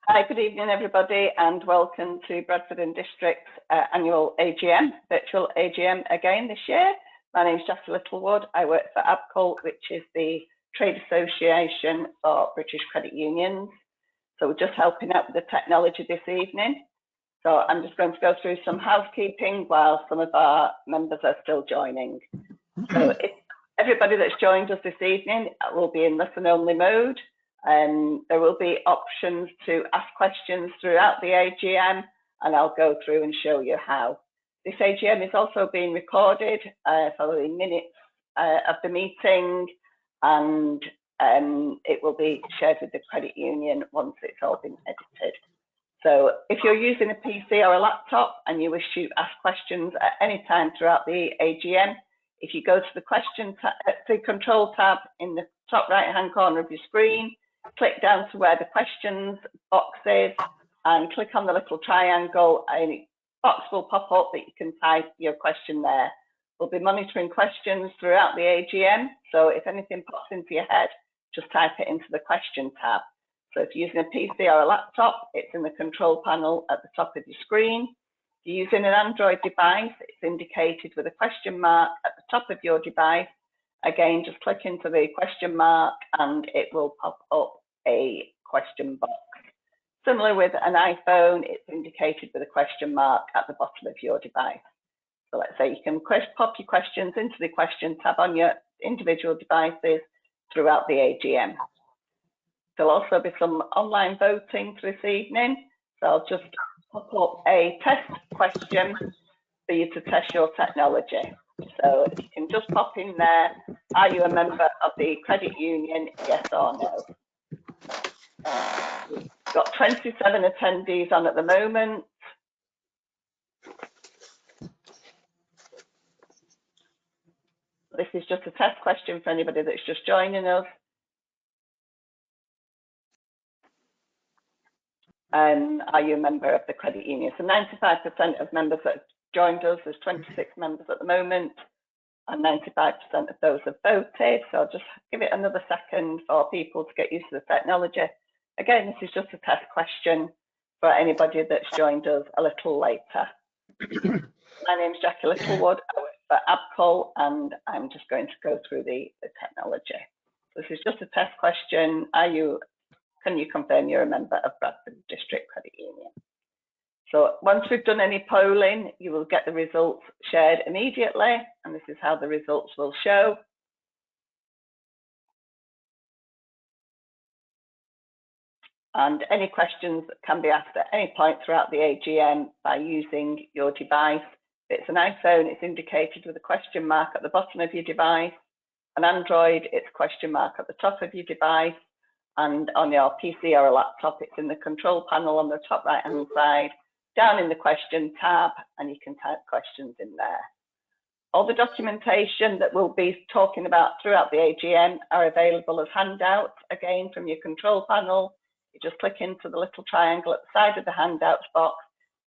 Hi, good evening everybody, and welcome to Bradford and District's annual AGM, virtual AGM again this year. My name is Jackie Littlewood. I work for ABCUL, which is the trade association for British credit unions. So we're just helping out with the technology this evening. So I'm just going to go through some housekeeping while some of our members are still joining. So if everybody that's joined us this evening will be in listen only mode. There will be options to ask questions throughout the AGM, and I'll go through and show you how. This AGM is also being recorded for the minutes of the meeting, and it will be shared with the credit union once it's all been edited. So if you're using a PC or a laptop and you wish to ask questions at any time throughout the AGM, if you go to the control tab in the top right hand corner of your screen, click down to where the questions box is and click on the little triangle, and a box will pop up that you can type your question there. We'll be monitoring questions throughout the AGM, so if anything pops into your head, just type it into the question tab. So if you're using a PC or a laptop, it's in the control panel at the top of your screen. If you're using an Android device, it's indicated with a question mark at the top of your device. Again, just click into the question mark and it will pop up a question box. Similar with an iPhone, it's indicated with a question mark at the bottom of your device. So let's say you can pop your questions into the question tab on your individual devices throughout the AGM. There'll also be some online voting for this evening. So I'll just pop up a test question for you to test your technology. So if you can just pop in there, are you a member of the credit union, yes or no? We've got 27 attendees on at the moment. This is just a test question for anybody that's just joining us. Are you a member of the credit union? So 95% of members that have joined us, there's 26 members at the moment, and 95% of those have voted. So I'll just give it another second for people to get used to the technology. Again, this is just a test question for anybody that's joined us a little later. My name is Jackie Littlewood. I work for ABCUL, and I'm just going to go through the technology. This is just a test question. Can you confirm you're a member of Bradford District Credit Union? So once we've done any polling, you will get the results shared immediately, and this is how the results will show. And any questions can be asked at any point throughout the AGM by using your device. If it's an iPhone, it's indicated with a question mark at the bottom of your device. An Android, it's a question mark at the top of your device. And on your PC or a laptop, it's in the control panel on the top right hand side, down in the question tab, and you can type questions in there. All the documentation that we'll be talking about throughout the AGM are available as handouts, again from your control panel. You just click into the little triangle at the side of the handouts box.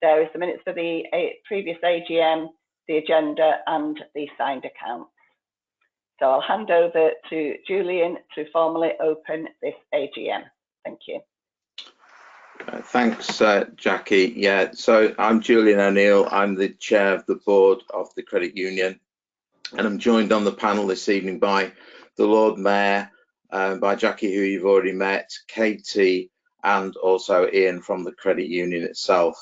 There is the minutes for the previous AGM, the agenda, and the signed accounts. So I'll hand over to Julian to formally open this AGM. Thank you. Thanks, Jackie. Yeah, so I'm Julian O'Neill. I'm the chair of the board of the credit union, and I'm joined on the panel this evening by the Lord Mayor, by Jackie, who you've already met, Katie, and also Ian from the credit union itself.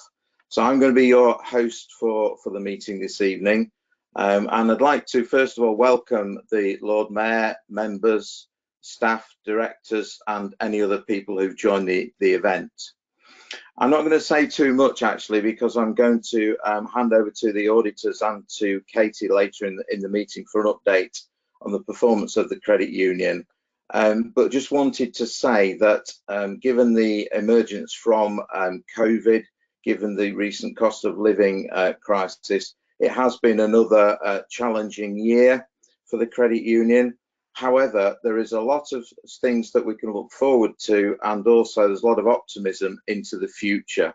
So I'm going to be your host for the meeting this evening. And I'd like to first of all welcome the Lord Mayor, members, staff, directors, and any other people who've joined the event. I'm not going to say too much actually, because I'm going to hand over to the auditors and to Katie later in the meeting for an update on the performance of the credit union. But just wanted to say that given the emergence from COVID, given the recent cost of living crisis, it has been another challenging year for the credit union. However, there is a lot of things that we can look forward to, and also there's a lot of optimism into the future.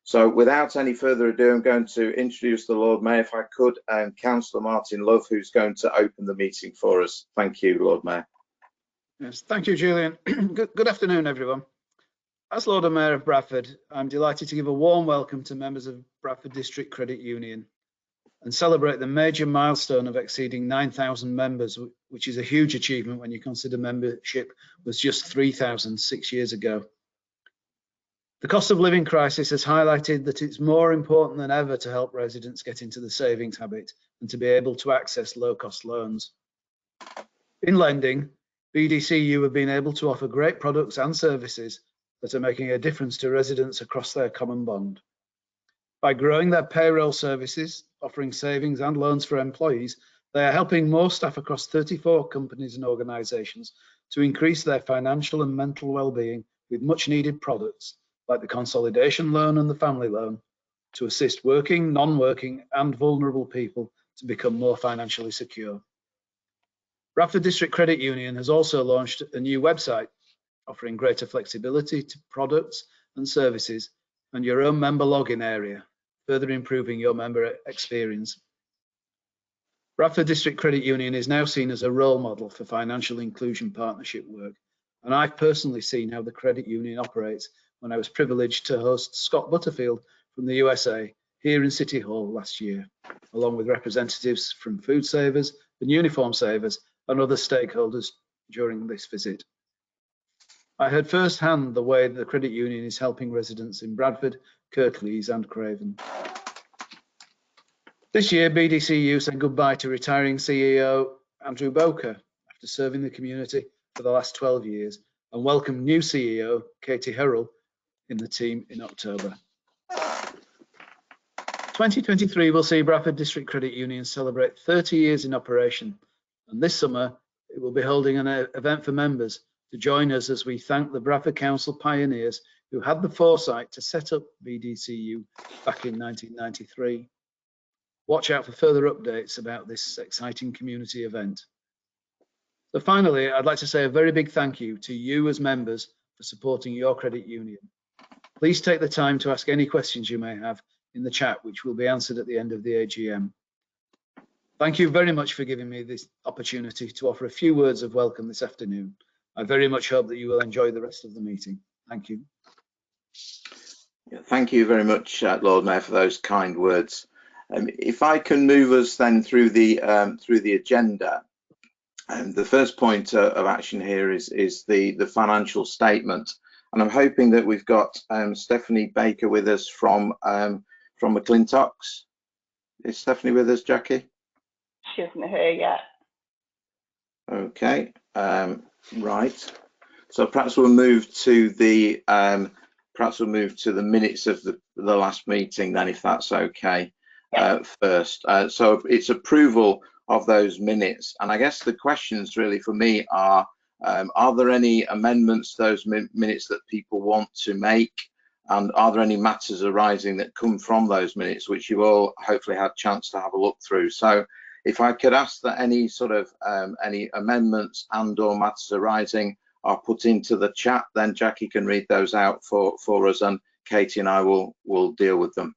So without any further ado, I'm going to introduce the Lord Mayor, if I could, and Councillor Martin Love, who's going to open the meeting for us. Thank you, Lord Mayor. Yes, thank you, Julian. Good afternoon, everyone. As Lord and Mayor of Bradford, I'm delighted to give a warm welcome to members of Bradford District Credit Union and celebrate the major milestone of exceeding 9,000 members, which is a huge achievement when you consider membership was just 3,000 6 years ago. The cost of living crisis has highlighted that it's more important than ever to help residents get into the savings habit and to be able to access low-cost loans. In lending, BDCU have been able to offer great products and services that are making a difference to residents across their common bond. By growing their payroll services, offering savings and loans for employees, they are helping more staff across 34 companies and organisations to increase their financial and mental well-being with much needed products like the consolidation loan and the family loan to assist working, non-working and vulnerable people to become more financially secure. Bradford District Credit Union has also launched a new website offering greater flexibility to products and services and your own member login area, further improving your member experience. Bradford District Credit Union is now seen as a role model for financial inclusion partnership work, and I've personally seen how the credit union operates when I was privileged to host Scott Butterfield from the USA here in City Hall last year, along with representatives from Food Savers and Uniform Savers and other stakeholders during this visit. I heard firsthand the way the credit union is helping residents in Bradford, Kirklees and Craven. This year, BDCU said goodbye to retiring CEO Andrew Boker after serving the community for the last 12 years and welcomed new CEO Katie Herrell in the team in October. 2023 will see Bradford District Credit Union celebrate 30 years in operation, and this summer it will be holding an event for members to join us as we thank the Bradford Council pioneers who had the foresight to set up BDCU back in 1993. Watch out for further updates about this exciting community event. So finally, I'd like to say a very big thank you to you as members for supporting your credit union. Please take the time to ask any questions you may have in the chat, which will be answered at the end of the AGM. Thank you very much for giving me this opportunity to offer a few words of welcome this afternoon. I very much hope that you will enjoy the rest of the meeting. Thank you. Thank you very much, Lord Mayor, for those kind words. If I can move us then through the agenda, the first point of action here is the financial statement, and I'm hoping that we've got Stephanie Baker with us from McLintocks. Is Stephanie with us, Jackie? She isn't here yet. Okay, right. So perhaps we'll move to the minutes of the last meeting then, if that's okay. First. So it's approval of those minutes, and I guess the questions really for me are there any amendments to those minutes that people want to make, and are there any matters arising that come from those minutes which you've all hopefully had a chance to have a look through. So if I could ask that any sort of any amendments and or matters arising are put into the chat, then Jackie can read those out for us, and Katie and I will deal with them.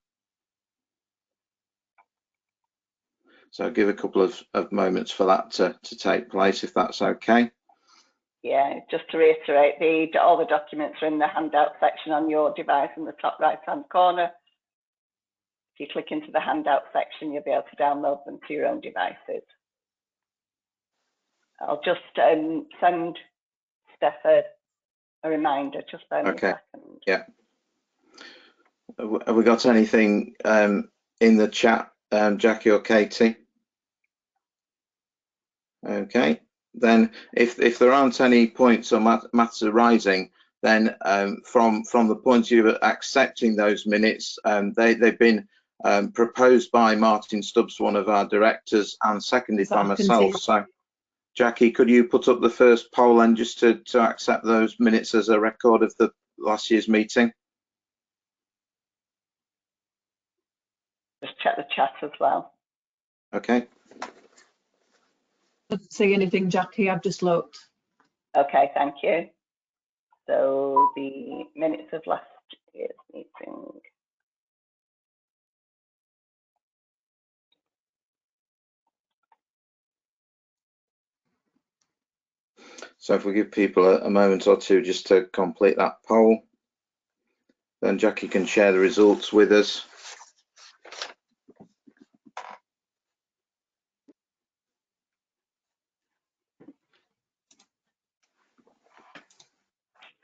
So I'll give a couple of moments for that to take place, if that's okay. Yeah, just to reiterate, all the documents are in the handout section on your device in the top right-hand corner. If you click into the handout section, you'll be able to download them to your own devices. I'll just send Steph a reminder, just bear me a second. Yeah. Have we got anything in the chat, Jackie or Katie? Okay, then if there aren't any points or matters arising, then from the point of view of accepting those minutes, they've been proposed by Martin Stubbs, one of our directors, and seconded by myself. So Jackie, could you put up the first poll and just to accept those minutes as a record of the last year's meeting? Just check the chat as well. Okay. I don't see anything, Jackie. I've just looked. Okay, thank you. So the minutes of last year's meeting. So if we give people a moment or two just to complete that poll. then Jackie can share the results with us.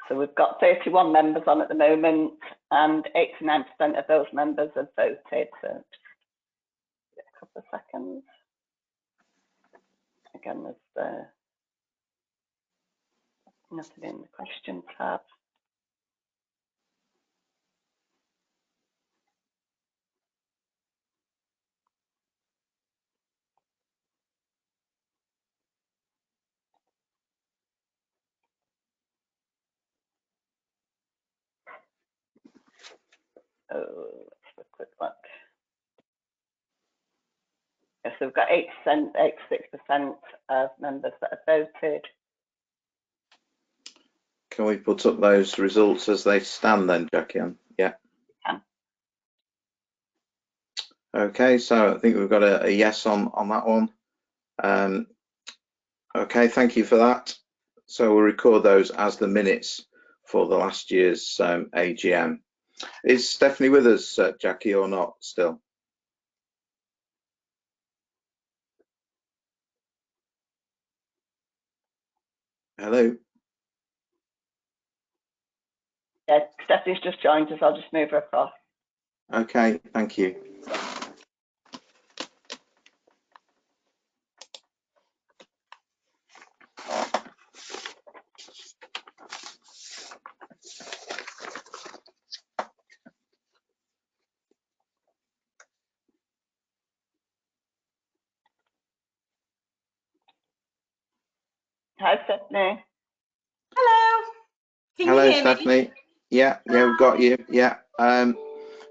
So we've got 31 members on at the moment, and 89% of those members have voted. So just a couple of seconds. Again, there's nothing in the question tab. Oh, let's have a quick look. Yes, so we've got 86% of members that have voted. Can we put up those results as they stand then, Jackie? Yeah. Can. Okay, so I think we've got a yes on that one. Okay, thank you for that. So we'll record those as the minutes for the last year's AGM. Is Stephanie with us, Jackie, or not still? Hello? Yeah, Stephanie's just joined us. I'll just move her across. Okay, thank you. Hi, Stephanie. Hello. Can Hello, you hear Stephanie. me? Yeah, we've got you. Yeah.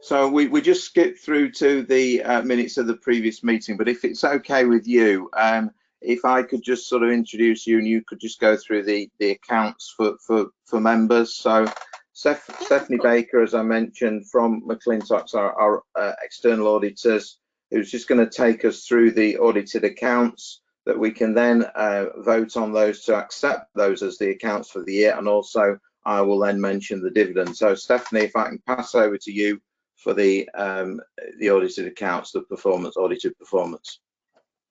So we just skipped through to the minutes of the previous meeting, but if it's okay with you, if I could just sort of introduce you and you could just go through the accounts for members. So Stephanie Baker, as I mentioned, from McLintocks, our external auditors, who's just going to take us through the audited accounts that we can then vote on those to accept those as the accounts for the year, and also I will then mention the dividend. So Stephanie, if I can pass over to you for the audited accounts, the audited performance.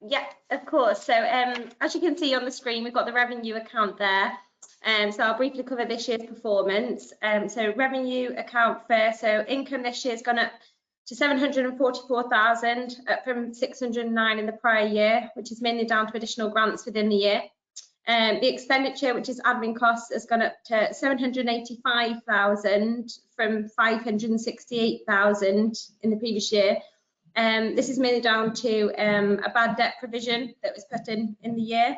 Yeah, of course. So as you can see on the screen, we've got the revenue account there. So I'll briefly cover this year's performance. So revenue account first. So income this year has gone up to 744,000, up from 609 in the prior year, which is mainly down to additional grants within the year. The expenditure, which is admin costs, has gone up to 785,000 from 568,000 in the previous year. This is mainly down to a bad debt provision that was put in the year.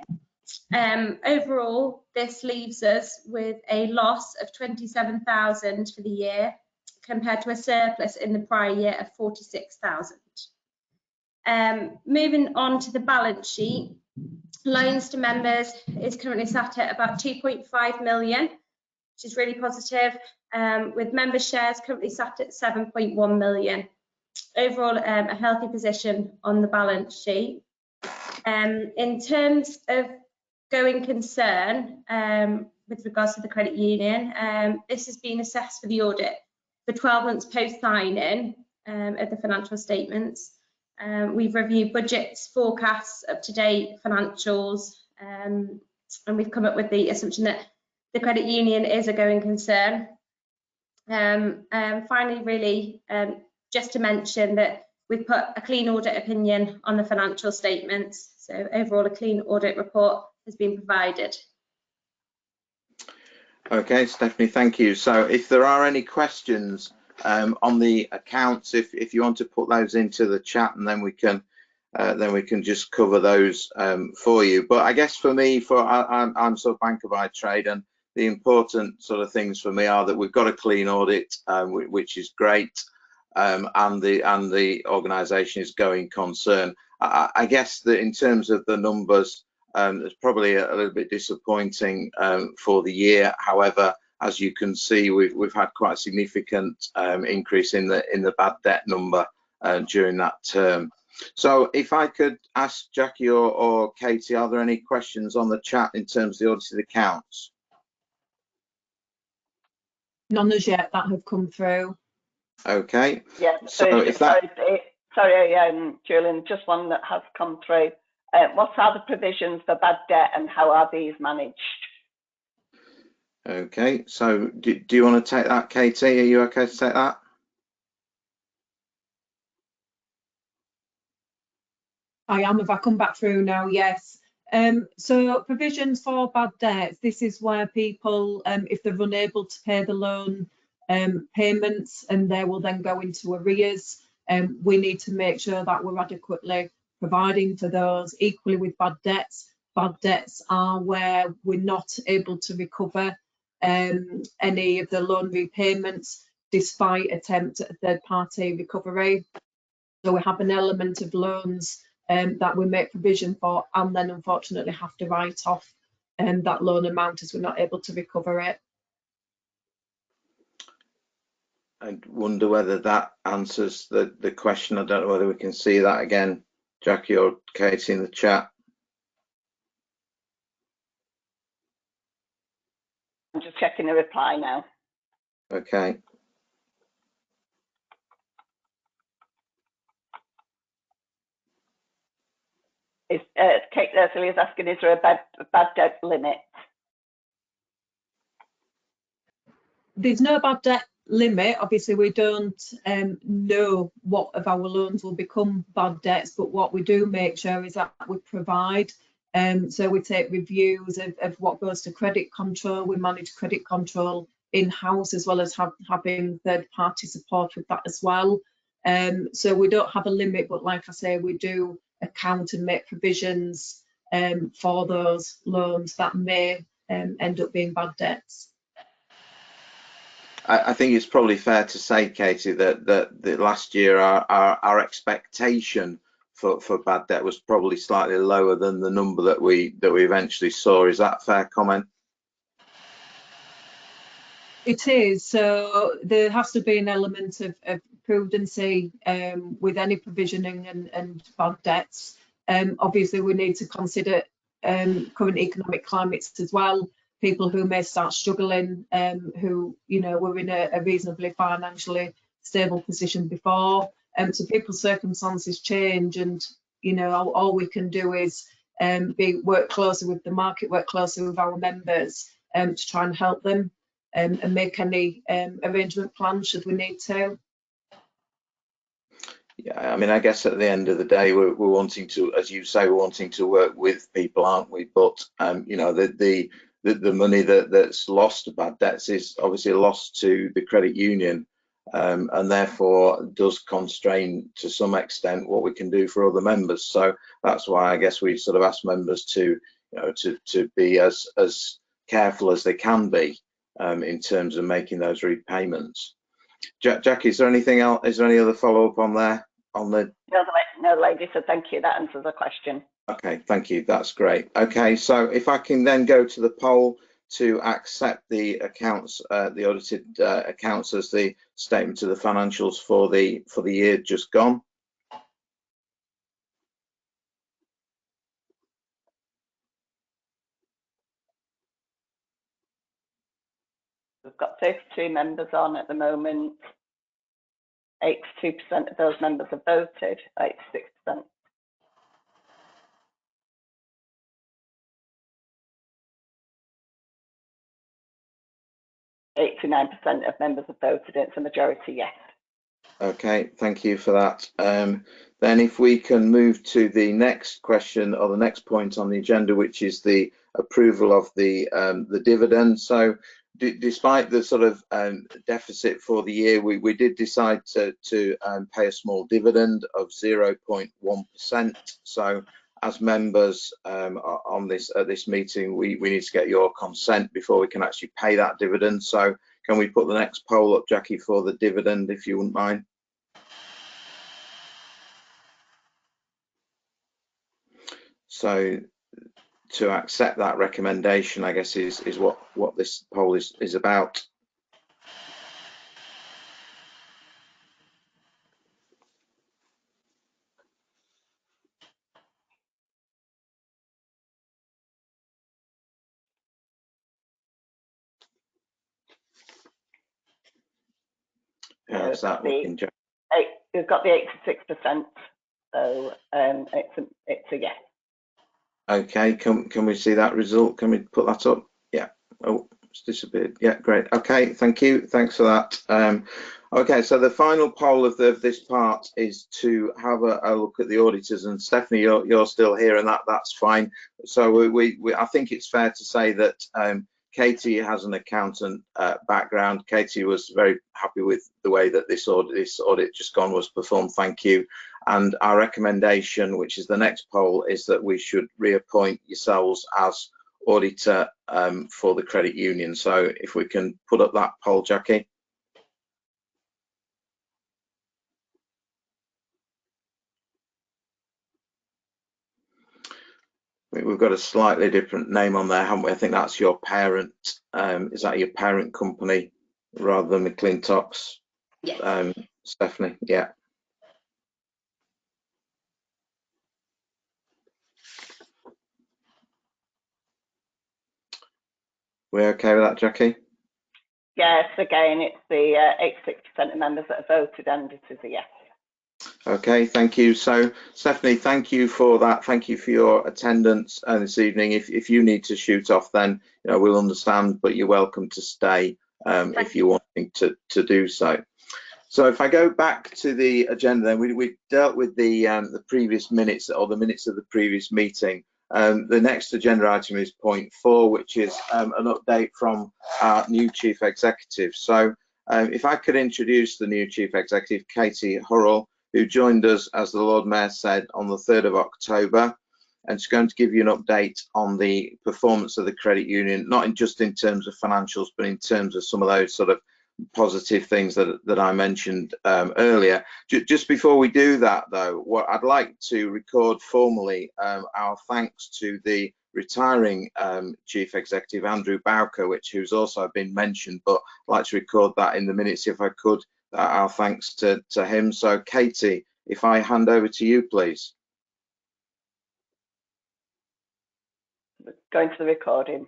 Overall, this leaves us with a loss of 27,000 for the year, compared to a surplus in the prior year of 46,000. Moving on to the balance sheet, loans to members is currently sat at about 2.5 million, which is really positive, with member shares currently sat at 7.1 million. Overall, a healthy position on the balance sheet. In terms of going concern, with regards to the credit union, this has been assessed for the audit for 12 months post sign-in of the financial statements. We've reviewed budgets, forecasts, up-to-date financials, and we've come up with the assumption that the credit union is a going concern. Finally, really, just to mention that we've put a clean audit opinion on the financial statements. So overall, a clean audit report has been provided. Okay, Stephanie, thank you. So if there are any questions on the accounts, if you want to put those into the chat, and then we can just cover those for you. But I guess for me, I'm sort of banker by trade, and the important sort of things for me are that we've got a clean audit, which is great, and the organisation is going concern. I guess that in terms of the numbers, it's probably a little bit disappointing for the year. However, as you can see, we've had quite a significant increase in the bad debt number during that term. So if I could ask Jackie or Katie, are there any questions on the chat in terms of the audited accounts? None as yet that have come through. Okay. Yeah, So if that, sorry, Julian, just one that has come through. What are the provisions for bad debt and how are these managed? okay, so do you want to take that, Katie? Are you okay to take that? I am, if I come back through now, yes. So provisions for bad debts, this is where people, if they're unable to pay the loan payments and they will then go into arrears, we need to make sure that we're adequately providing for those. Equally with bad debts are where we're not able to recover any of the loan repayments despite attempt at third-party recovery. So we have an element of loans that we make provision for and then unfortunately have to write off that loan amount as we're not able to recover it. I wonder whether that answers the question. I don't know whether we can see that again, Jackie or Katie, in the chat. I'm just checking the reply now. Okay. Kate Leslie is asking, is there a bad debt limit? There's no bad debt limit. Obviously, we don't know what of our loans will become bad debts, but what we do make sure is that we provide. So we take reviews of what goes to credit control. We manage credit control in-house as well as having third-party support with that as well. So we don't have a limit, but like I say, we do account and make provisions for those loans that may end up being bad debts. I think it's probably fair to say, Katie, that last year our expectation for bad debt was probably slightly lower than the number that we eventually saw. Is that a fair comment? It is. So there has to be an element of prudency with any provisioning and bad debts. Obviously, we need to consider current economic climates as well. People who may start struggling, who were in a reasonably financially stable position before. So people's circumstances change, and all we can do is work closer with the market, work closer with our members to try and help them and make any arrangement plans should we need to. Yeah, I mean, I guess at the end of the day, we're wanting to, as you say, we're wanting to work with people, aren't we? But the money that's lost to bad debts is obviously a loss to the credit union, and therefore does constrain to some extent what we can do for other members. So that's why I guess we sort of ask members to to be as careful as they can be in terms of making those repayments. Jackie, is there anything else? Is there any other follow-up on there? No, lady, so thank you. That answers the question. Okay, thank you. That's great. Okay, so if I can then go to the poll to accept the accounts, the audited accounts as the statement of the financials for the year just gone. We've got 32 members on at the moment. 82% of those members have voted, 86%. .89% of members have voted. It's a majority yes. Okay, thank you for that. Then if we can move to the next question or the next point on the agenda, which is the approval of the dividend. So despite the sort of deficit for the year, we did decide to pay a small dividend of 0.1%. So as members on this meeting, we need to get your consent before we can actually pay that dividend. So can we put the next poll up, Jackie, for the dividend, if you wouldn't mind? So to accept that recommendation, I guess, is what this poll is about. How's that looking, Jack? We've got the 86%, so it's a yes. Okay, can we see that result? Can we put that up? Yeah. Oh, it's disappeared. Yeah, great. Okay, thank you. Thanks for that. Okay, so the final poll of this part is to have a look at the auditors. And Stephanie, you're still here, and that's fine. So I think it's fair to say that Katie has an accountant background. Katie was very happy with the way that this audit just gone was performed. Thank you. And our recommendation, which is the next poll, is that we should reappoint yourselves as auditor for the credit union. So if we can put up that poll, Jackie. We've got a slightly different name on there, haven't we? I think that's your parent. Is that your parent company rather than McLintocks? Yes. Stephanie, yeah. We okay with that, Jackie? Yes, again, it's the 86% of members that have voted, and it is a yes. Okay, thank you. So Stephanie, thank you for that. Thank you for your attendance this evening. If you need to shoot off, then we'll understand, but you're welcome to stay if you're wanting to do so. So if I go back to the agenda, then we dealt with the previous minutes, or the minutes of the previous meeting. The next agenda item is point 4, which is an update from our new chief executive. So if I could introduce the new chief executive, Katie Hurrell, who joined us, as the Lord Mayor said, on the 3rd of October. And she's going to give you an update on the performance of the credit union, not just in terms of financials, but in terms of some of those sort of positive things that I mentioned earlier. Just before we do that, though, what I'd like to record formally our thanks to the retiring chief executive, Andrew Bowker, who's also been mentioned, but I'd like to record that in the minutes if I could. Our thanks to him. So Katie, if I hand over to you, please. Going to the recording.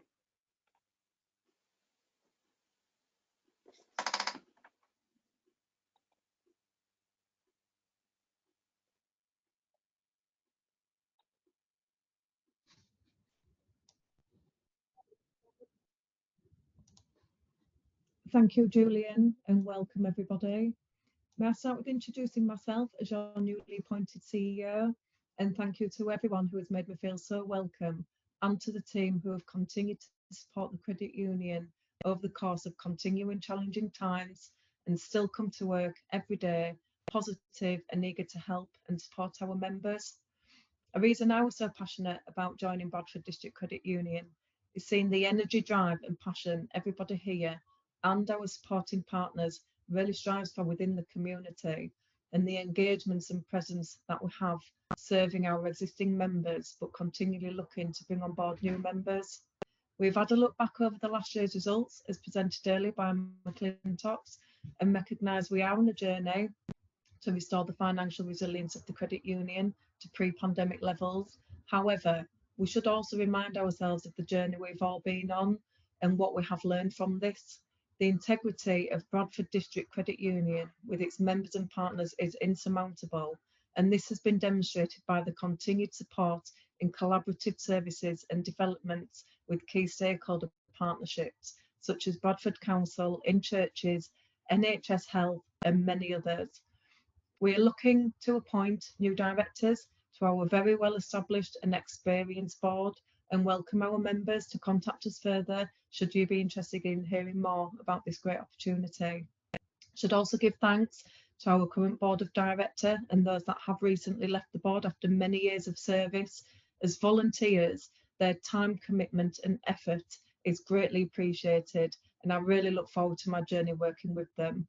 Thank you, Julian, and welcome everybody. May I start with introducing myself as your newly appointed CEO, and thank you to everyone who has made me feel so welcome, and to the team who have continued to support the credit union over the course of continuing challenging times and still come to work every day, positive and eager to help and support our members. A reason I was so passionate about joining Bradford District Credit Union is seeing the energy, drive and passion everybody here and our supporting partners really strives for within the community, and the engagements and presence that we have serving our existing members, but continually looking to bring on board new members. We've had a look back over the last year's results as presented earlier by McLintocks and recognise we are on a journey to restore the financial resilience of the credit union to pre-pandemic levels. However, we should also remind ourselves of the journey we've all been on and what we have learned from this. The integrity of Bradford District Credit Union with its members and partners is insurmountable, and this has been demonstrated by the continued support in collaborative services and developments with key stakeholder partnerships such as Bradford Council, in churches, NHS Health and many others. We are looking to appoint new directors to our very well established and experienced board, and welcome our members to contact us further should you be interested in hearing more about this great opportunity. Should also give thanks to our current board of director and those that have recently left the board after many years of service. As volunteers, their time, commitment and effort is greatly appreciated, and I really look forward to my journey working with them.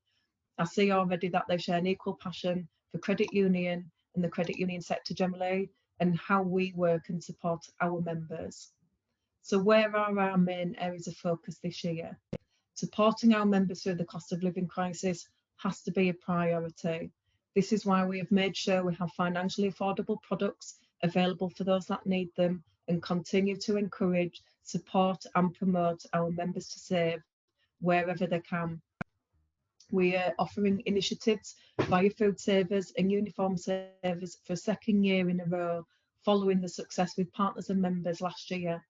I see already that they share an equal passion for credit union and the credit union sector generally, and how we work and support our members. So where are our main areas of focus this year? Supporting our members through the cost of living crisis has to be a priority. This is why we have made sure we have financially affordable products available for those that need them, and continue to encourage, support and promote our members to save wherever they can. We are offering initiatives via Food Savers and Uniform Savers for a second year in a row, following the success with partners and members last year.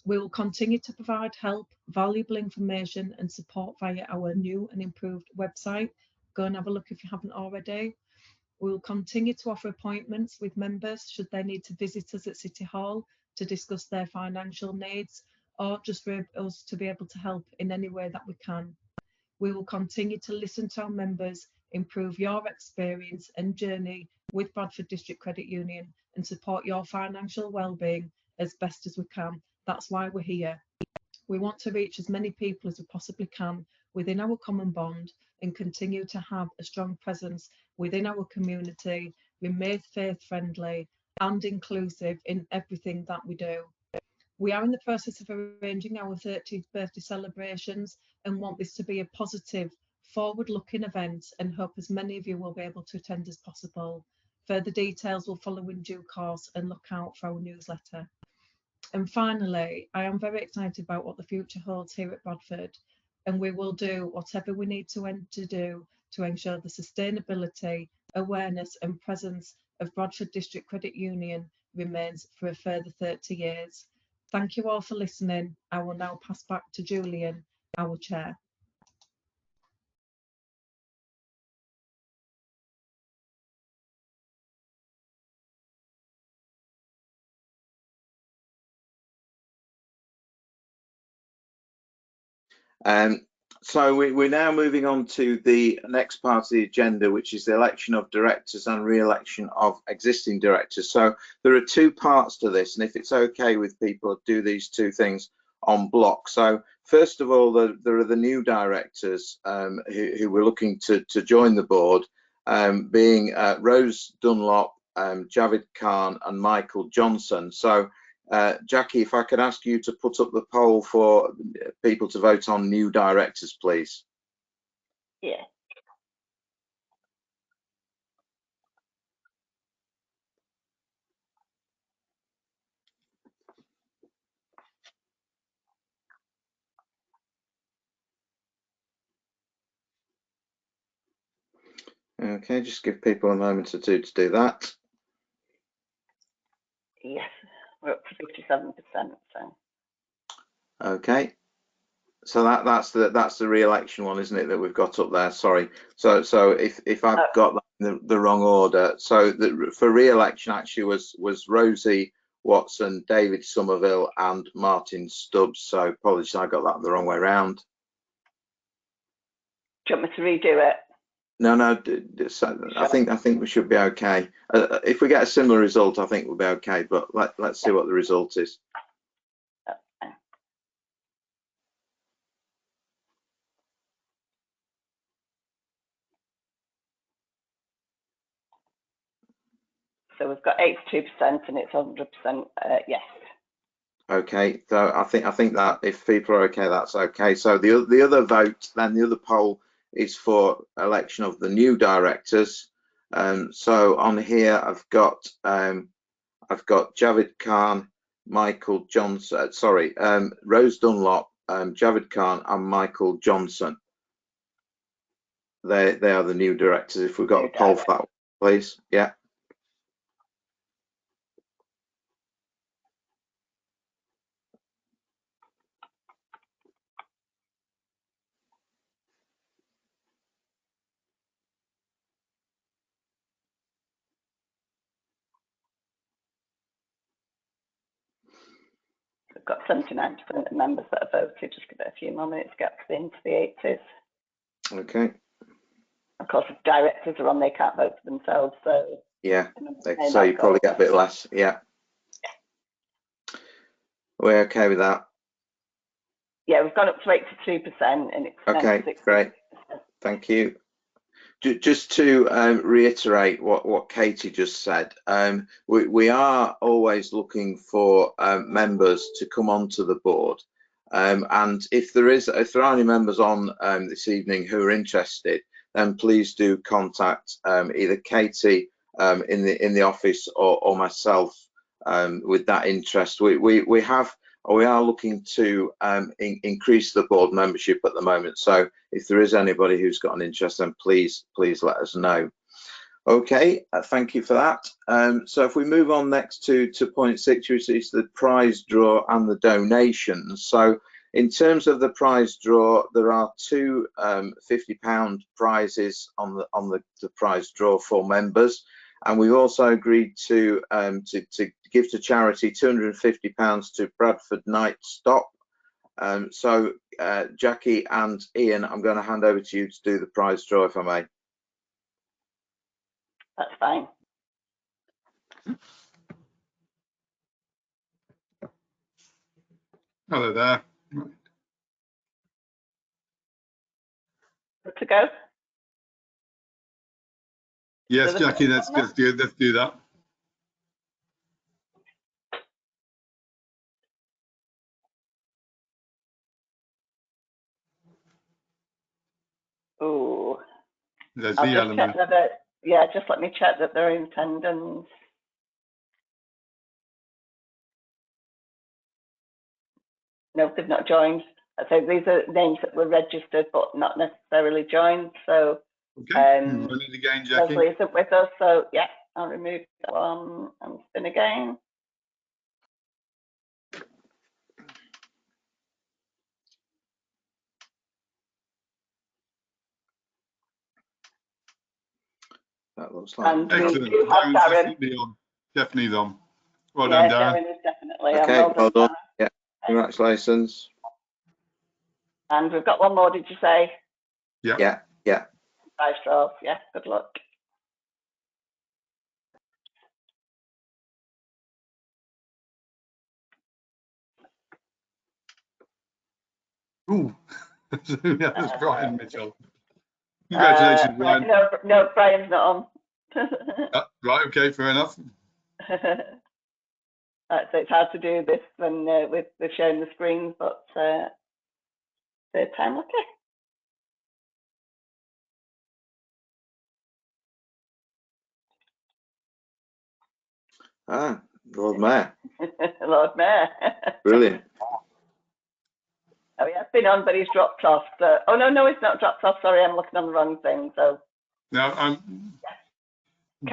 We will continue to provide help, valuable information and support via our new and improved website. Go and have a look if you haven't already. We will continue to offer appointments with members should they need to visit us at City Hall to discuss their financial needs, or just for us to be able to help in any way that we can. We will continue to listen to our members, improve your experience and journey with Bradford District Credit Union and support your financial well-being as best as we can. That's why we're here. We want to reach as many people as we possibly can within our common bond and continue to have a strong presence within our community, remain faith friendly and inclusive in everything that we do. We are in the process of arranging our 30th birthday celebrations and want this to be a positive, forward-looking event and hope as many of you will be able to attend as possible. Further details will follow in due course, and look out for our newsletter. And finally, I am very excited about what the future holds here at Bradford, and we will do whatever we need to do to ensure the sustainability, awareness and presence of Bradford District Credit Union remains for a further 30 years. Thank you all for listening. I will now pass back to Julian, our chair. So we're now moving on to the next part of the agenda, which is the election of directors and re-election of existing directors. So there are two parts to this, and if it's okay with people, I'll do these two things on block. So first of all, there are the new directors who we're looking to join the board, being Rose Dunlop, Javid Khan and Michael Johnson. So Jackie, if I could ask you to put up the poll for people to vote on new directors, please. Yeah. Okay, just give people a moment or two to do that. Yes, we're up to 57%. So. Okay, so that's the re-election one, isn't it, that we've got up there? Sorry. So if I've got that in the wrong order, so for re-election actually was Rosie Watson, David Somerville and Martin Stubbs. So apologies, I got that the wrong way around. Do you want me to redo it? No, sure. I think we should be okay. If we get a similar result, I think we'll be okay. But let's see what the result is. So we've got 82% and it's 100% yes. Okay, so I think that if people are okay, that's okay. So the other vote, then the other poll is for election of the new directors. So on here I've got Javid Khan, Michael Johnson, Rose Dunlop, Javid Khan and Michael Johnson. They are the new directors. If we've got a poll for that, please. Yeah. We've got 79% of members that have voted. Just give it a few more minutes to get into the 80s. Okay. Of course, if directors are on, they can't vote for themselves. So yeah, so you probably get a bit less. Yeah. We're okay with that. Yeah, we've gone up to 82% and it's okay, great. Thank you. Just to reiterate what Katie just said, we are always looking for members to come onto the board, and if there are any members on this evening who are interested, then please do contact either Katie in the office or myself with that interest. We have we are looking to increase the board membership at the moment. So if there is anybody who's got an interest, then please let us know. Okay, thank you for that. So if we move on next to point 6, which is the prize draw and the donations. So in terms of the prize draw, there are 2 £50 prizes on the prize draw for members, and we've also agreed to give to charity £250 to Bradford Night Stop. So Jackie and Ian, I'm going to hand over to you to do the prize draw, if I may. That's fine. Hello there. Good to go? Yes, Jackie, let's do that. Oh, There's I'll the just element. check that. Yeah, just let me check that they're in attendance. No, they've not joined. So these are names that were registered but not necessarily joined. So Okay, run it again, Jackie. Leslie isn't with us. So yeah, I'll remove that one and spin again. That looks like. And Excellent. we do have Darren's Darren. Definitely on. Well Yeah, done, Darren. Darren is definitely Okay, on. well done. Yeah, congratulations. And we've got one more, did you say? Yeah. Yeah. 5 straws. Yeah, good luck. Ooh, that was Brian Mitchell. Congratulations, Brian. No, Brian's not on. Right, okay, fair enough. So it's hard to do this when with sharing the screen, but third time lucky. Ah, Lord Mayor. Lord Mayor. Brilliant. Oh, yeah, it's been on, but he's dropped off. So, oh, no, he's not dropped off. Sorry, I'm looking on the wrong thing. So, Now,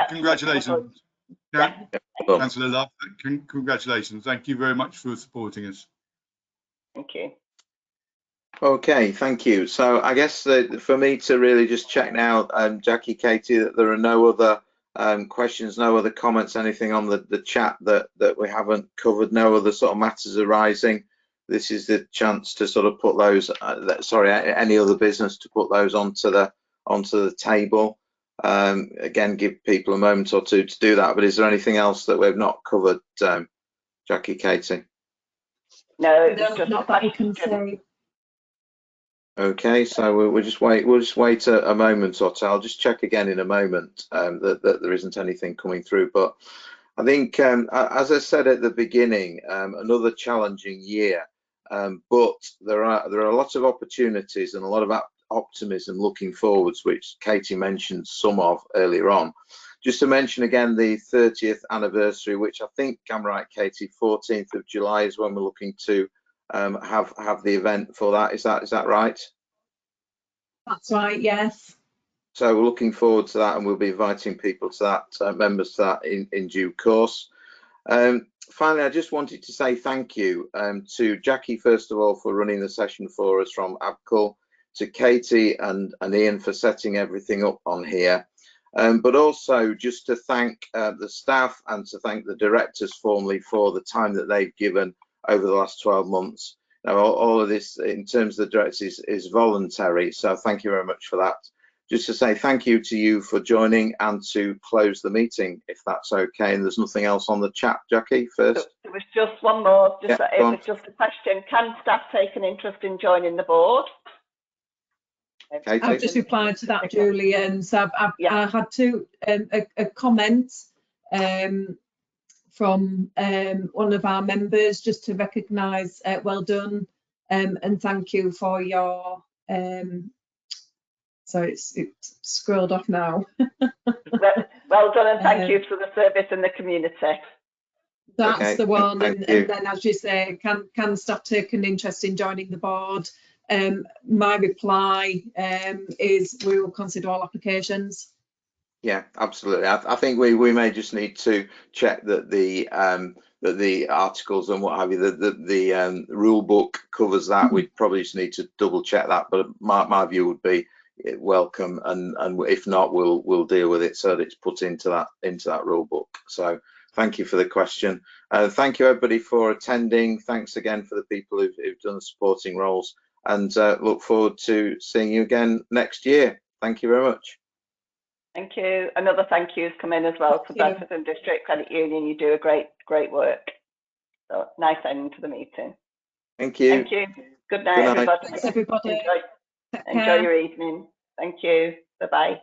congratulations. Yeah. Councillor Love, congratulations. Thank you very much for supporting us. Thank you. Okay, thank you. So I guess for me to really just check now, Jackie, Katie, that there are no other questions, no other comments, anything on the chat that we haven't covered, no other sort of matters arising. This is the chance to sort of put those, any other business to put those onto the table. Again, give people a moment or two to do that. But is there anything else that we've not covered, Jackie, Katie? No, it's just not that we can say. Okay, so we'll just wait a moment or two. I'll just check again in a moment that there isn't anything coming through. But I think, as I said at the beginning, another challenging year. But there are lots of opportunities and a lot of optimism looking forwards, which Katie mentioned some of earlier on. Just to mention again the 30th anniversary, which I think I'm right, Katie, 14th of July is when we're looking to have the event for that. Is that right? That's right, yes. So we're looking forward to that, and we'll be inviting people to that, members to that in due course. Finally, I just wanted to say thank you to Jackie, first of all, for running the session for us from ABCL, to Katie and Ian for setting everything up on here, but also just to thank the staff and to thank the directors formally for the time that they've given over the last 12 months. Now, all of this in terms of the directors is voluntary, so thank you very much for that. Just to say thank you to you for joining and to close the meeting, if that's okay. And there's nothing else on the chat, Jackie, first. There was just one more. It was just a question. Can staff take an interest in joining the board? Katie? I've just replied to that, Julian. So I had a comment from one of our members just to recognise well done and thank you for your so it's scrolled off now. Well done, and thank you for the service in the community. That's Okay, the one. thank And you. then, as you say, can staff take an interest in joining the board? My reply is we will consider all applications. Yeah, absolutely. I think we may just need to check that the articles and what have you, the rule book covers that. We'd probably just need to double check that. But my view would be welcome, and if not, we'll deal with it so that it's put into that rule book. So thank you for the question. Thank you everybody for attending. Thanks again for the people who've done the supporting roles, and look forward to seeing you again next year. Thank you very much. Thank you. Another thank you has come in as well to Bradford and District Credit Union. You do a great work. So nice end to the meeting. Thank you. Thank you. Good night, everybody. Thanks, everybody. Enjoy your evening. Thank you. Bye-bye.